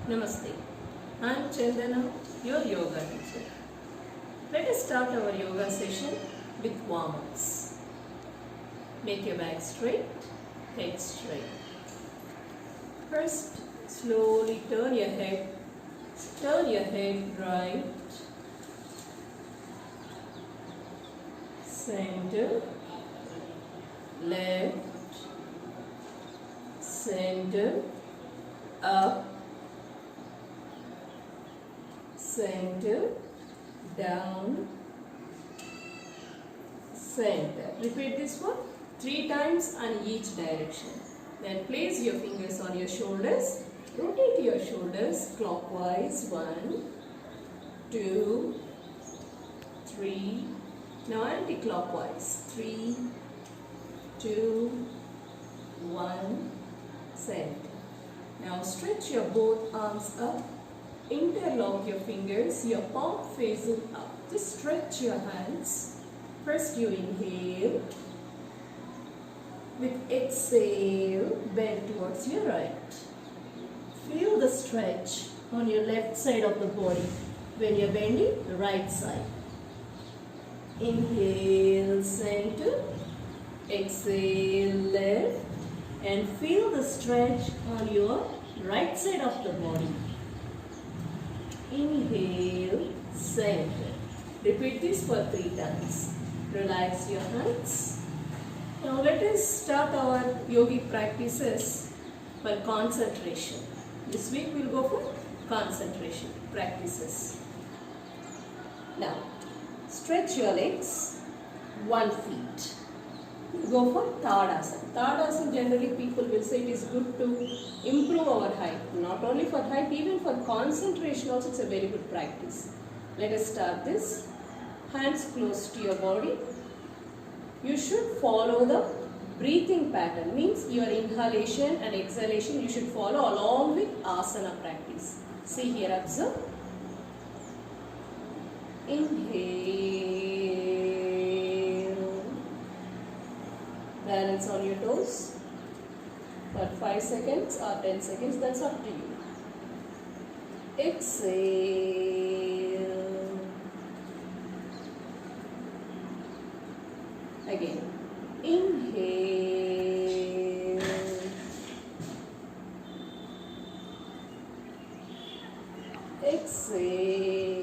Namaste. I am Chandana, your yoga teacher. Let us start our yoga session with warm-ups. Make your back straight, head straight. First, slowly turn your head right, center, left, center, up, center, down, center. Repeat this one 3 times on each direction. Then place your fingers on your shoulders. Rotate your shoulders clockwise. 1, 2, 3. Now anti-clockwise. 3, 2, 1, center. Now stretch your both arms up. Interlock your fingers, your palm facing up. Just stretch your hands. First you inhale. With exhale, bend towards your right. Feel the stretch on your left side of the body when you're bending the right side. Inhale, center. Exhale, left. And feel the stretch on your right side of the body. Inhale, center. Repeat this for 3 times. Relax your hands. Now let us start our yogic practices for concentration. This week we will go for concentration practices. Now, stretch your legs 1 feet. Go for Tadasana. Tadasana, generally people will say it is good to improve our height. Not only for height, even for concentration also it's a very good practice. Let us start this. Hands close to your body. You should follow the breathing pattern. Means your inhalation and exhalation you should follow along with asana practice. See here, observe. Inhale. Balance on your toes for 5 seconds or 10 seconds, that's up to you. Exhale. Again. Inhale. Exhale.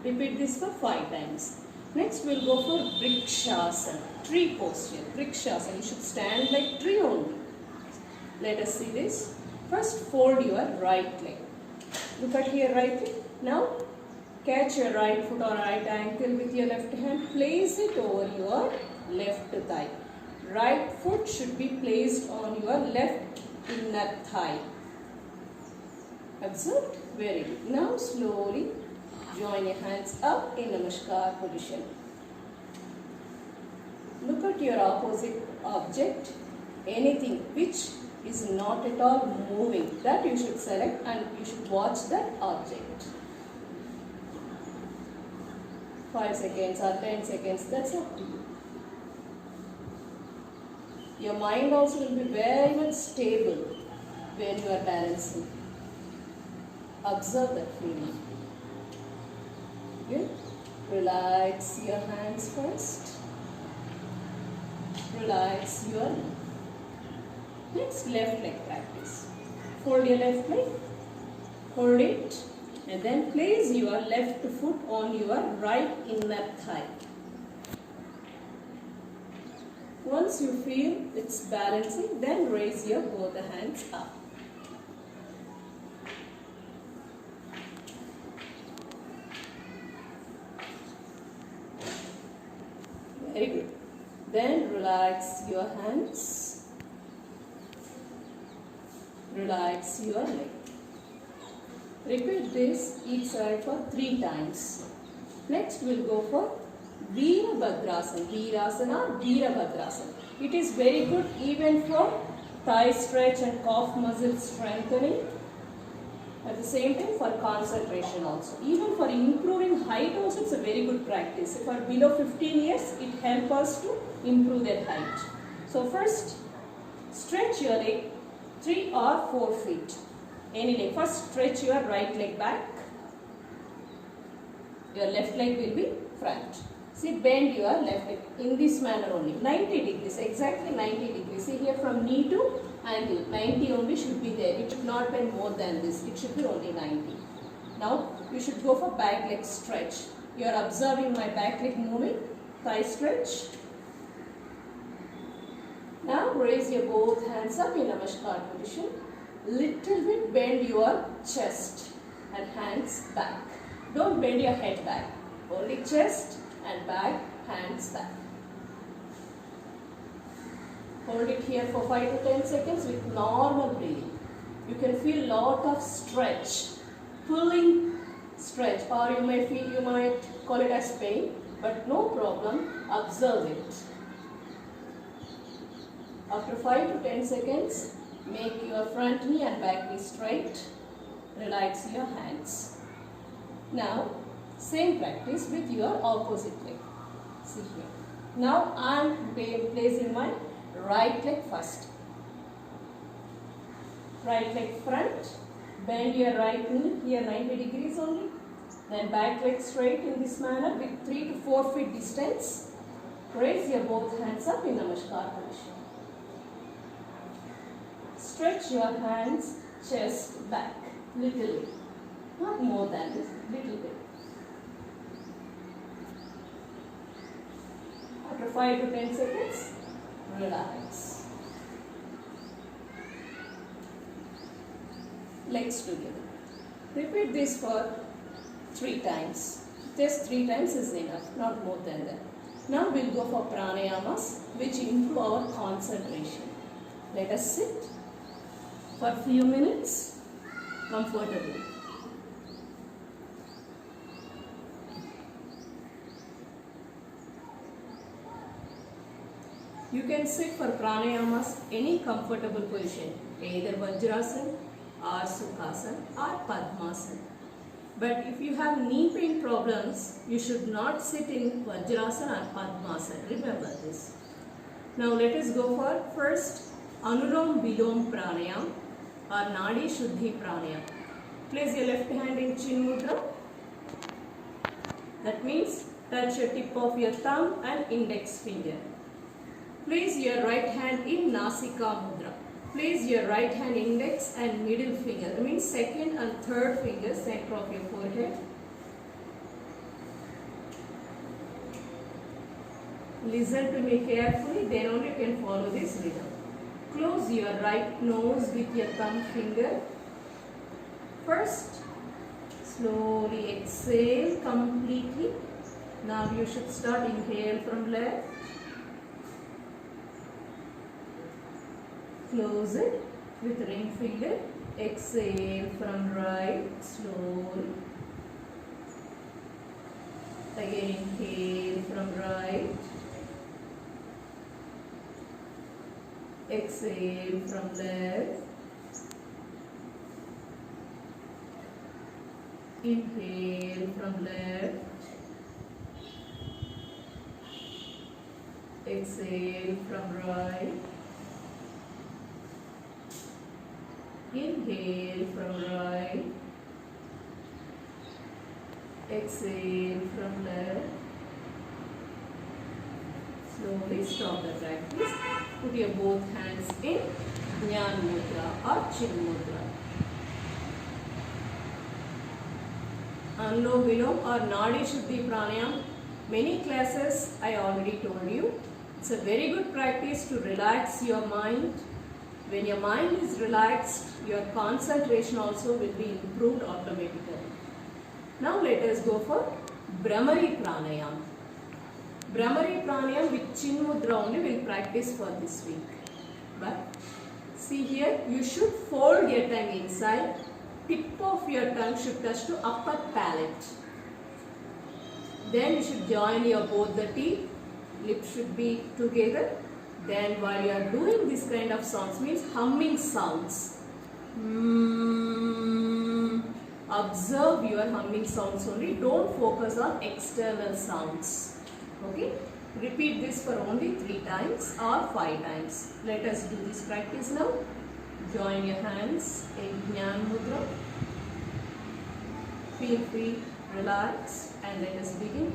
Repeat this for 5 times. Next we'll go for Vrikshasana, tree posture. Vrikshasana, you should stand like tree only. Let us see this. First fold your right leg. Look at your right leg. Now catch your right foot or right ankle with your left hand. Place it over your left thigh. Right foot should be placed on your left inner thigh. Observed? Very good. Now slowly join your hands up in Namaskar position. Look at your opposite object. Anything which is not at all moving, that you should select and you should watch that object. 5 seconds or 10 seconds, that's up to you. Your mind also will be very much stable when you are balancing. Observe that feeling. Good. Relax your hands first. Relax your leg. Next, left leg practice. Fold your left leg. Hold it. And then place your left foot on your right inner thigh. Once you feel it's balancing, then raise your both hands up. Very good. Then relax your hands. Relax your leg. Repeat this each side for 3 times. Next we'll go for Virabhadrasana. Virasana, Virabhadrasana. It is very good even for thigh stretch and calf muscle strengthening. At the same time for concentration also. Even for improving height also it's a very good practice. If are below 15 years, it helps us to improve their height. So first, stretch your leg 3 or 4 feet. Any leg. First stretch your right leg back. Your left leg will be front. See, bend your left leg in this manner only. 90 degrees, exactly 90 degrees. See here from knee to ankle. 90 only should be there. It should not bend more than this. It should be only 90. Now, you should go for back leg stretch. You are observing my back leg moving. Thigh stretch. Now, raise your both hands up in Namaskar position. Little bit bend your chest and hands back. Don't bend your head back. Only chest and back, hands back. Hold it here for 5 to 10 seconds with normal breathing. You can feel lot of stretch, pulling stretch, or you might call it as pain, but no problem. Observe it. After 5 to 10 seconds, make your front knee and back knee straight. Relax your hands. Now, same practice with your opposite leg. See here. Now, I am placing my right leg first. Right leg front. Bend your right knee here 90 degrees only. Then back leg straight in this manner with 3 to 4 feet distance. Raise your both hands up in Namaskar position. Stretch your hands, chest back, little bit. Not more than this, little bit. After 5 to 10 seconds, relax. Legs together. Repeat this for 3 times. Just 3 times is enough, not more than that. Now we'll go for pranayamas which improve our concentration. Let us sit for a few minutes comfortably. You can sit for pranayamas any comfortable position, either Vajrasana or Sukhasana or Padmasana. But if you have knee pain problems, you should not sit in Vajrasana or Padmasana. Remember this. Now let us go for first Anulom Vilom Pranayam or Nadi Shuddhi Pranayam. Place your left hand in Chin Mudra. That means touch your tip of your thumb and index finger. Place your right hand in Nasika Mudra. Place your right hand index and middle finger. That means second and third finger center of your forehead. Listen to me carefully, then only you can follow this rhythm. Close your right nose with your thumb finger. First, slowly exhale completely. Now you should start inhale from left. Close it with ring finger. Exhale from right, slowly. Again inhale from right. Exhale from left. Inhale from left. Exhale from right. Inhale from right. Exhale from left. Slowly stop the practice. Put your both hands in Jnana Mudra or Chin Mudra. Anulom Vilom or Nadi Shuddhi Pranayam. Many classes I already told you. It's a very good practice to relax your mind. When your mind is relaxed, your concentration also will be improved automatically. Now let us go for Bhramari Pranayam. Bhramari Pranayam with Chin Mudra only will practice for this week. But see here, you should fold your tongue inside. Tip of your tongue should touch to upper palate. Then you should join your both the teeth. Lips should be together. Then while you are doing this kind of sounds, means humming sounds. Observe your humming sounds only. Don't focus on external sounds. Okay? Repeat this for only 3 times or 5 times. Let us do this practice now. Join your hands in Jnana Mudra. Feel free, relax, and let us begin.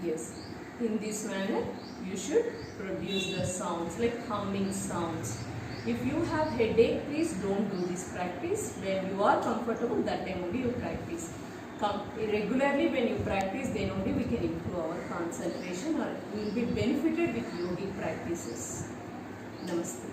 Yes, in this manner you should produce the sounds like humming sounds. If you have headache, please don't do this practice. When you are comfortable, that time only you practice. Regularly when you practice, then only we can improve our concentration or we will be benefited with yogic practices. Namaste.